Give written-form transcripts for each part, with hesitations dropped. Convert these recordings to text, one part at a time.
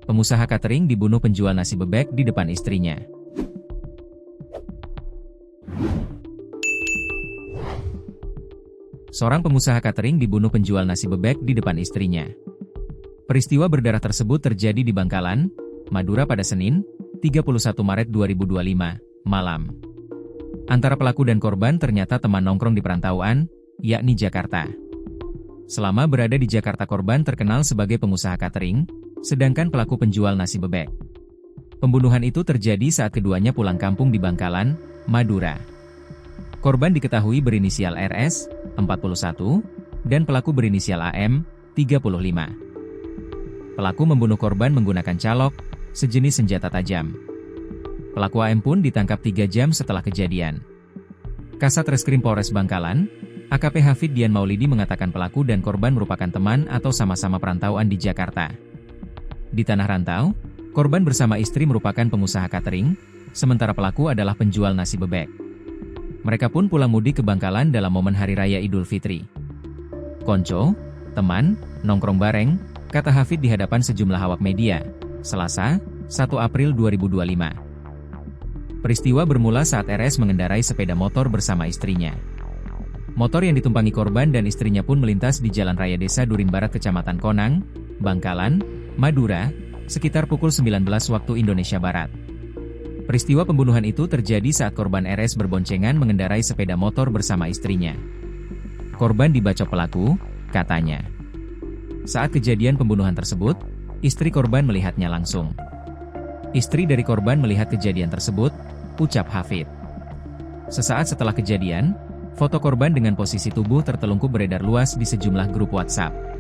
Pengusaha catering dibunuh penjual nasi bebek di depan istrinya. Seorang pengusaha catering dibunuh penjual nasi bebek di depan istrinya. Peristiwa berdarah tersebut terjadi di Bangkalan, Madura pada Senin, 31 Maret 2025, malam. Antara pelaku dan korban ternyata teman nongkrong di perantauan, yakni Jakarta. Selama berada di Jakarta, korban terkenal sebagai pengusaha catering, sedangkan pelaku penjual nasi bebek. Pembunuhan itu terjadi saat keduanya pulang kampung di Bangkalan, Madura. Korban diketahui berinisial RS, 41, dan pelaku berinisial AM, 35. Pelaku membunuh korban menggunakan calok, sejenis senjata tajam. Pelaku AM pun ditangkap 3 jam setelah kejadian. Kasat Reskrim Polres Bangkalan, AKP Hafid Dian Maulidi mengatakan pelaku dan korban merupakan teman atau sama-sama perantauan di Jakarta. Di tanah rantau, korban bersama istri merupakan pengusaha catering, sementara pelaku adalah penjual nasi bebek. Mereka pun pulang mudik ke Bangkalan dalam momen Hari Raya Idul Fitri. Konco, teman, nongkrong bareng, kata Hafid di hadapan sejumlah awak media, Selasa, 1 April 2025. Peristiwa bermula saat RS mengendarai sepeda motor bersama istrinya. Motor yang ditumpangi korban dan istrinya pun melintas di Jalan Raya Desa Durin Barat, Kecamatan Konang, Bangkalan, Madura, sekitar pukul 19 waktu Indonesia Barat. Peristiwa pembunuhan itu terjadi saat korban RS berboncengan mengendarai sepeda motor bersama istrinya. Korban dibacok pelaku, katanya. Saat kejadian pembunuhan tersebut, istri korban melihatnya langsung. Istri dari korban melihat kejadian tersebut, ucap Hafid. Sesaat setelah kejadian, foto korban dengan posisi tubuh tertelungkup beredar luas di sejumlah grup WhatsApp.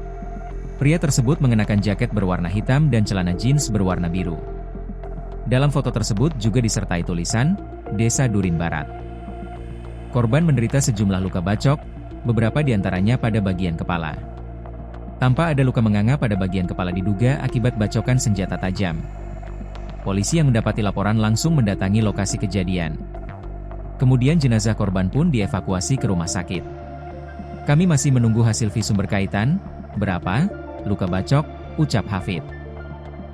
Pria tersebut mengenakan jaket berwarna hitam dan celana jeans berwarna biru. Dalam foto tersebut juga disertai tulisan, Desa Durin Barat. Korban menderita sejumlah luka bacok, beberapa diantaranya pada bagian kepala. Tampak ada luka menganga pada bagian kepala diduga akibat bacokan senjata tajam. Polisi yang mendapati laporan langsung mendatangi lokasi kejadian. Kemudian jenazah korban pun dievakuasi ke rumah sakit. Kami masih menunggu hasil visum berkaitan, berapa luka bacok, ucap Hafid.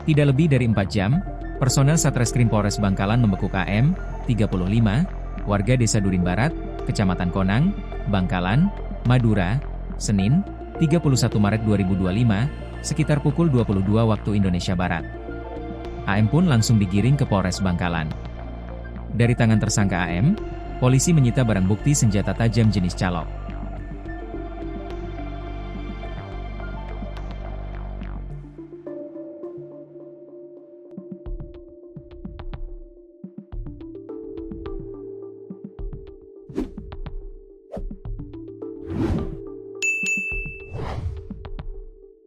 Tidak lebih dari 4 jam, personel Satreskrim Polres Bangkalan membekuk AM, 35, warga Desa Durin Barat, Kecamatan Konang, Bangkalan, Madura, Senin, 31 Maret 2025, sekitar pukul 22 waktu Indonesia Barat. AM pun langsung digiring ke Polres Bangkalan. Dari tangan tersangka AM, polisi menyita barang bukti senjata tajam jenis calok.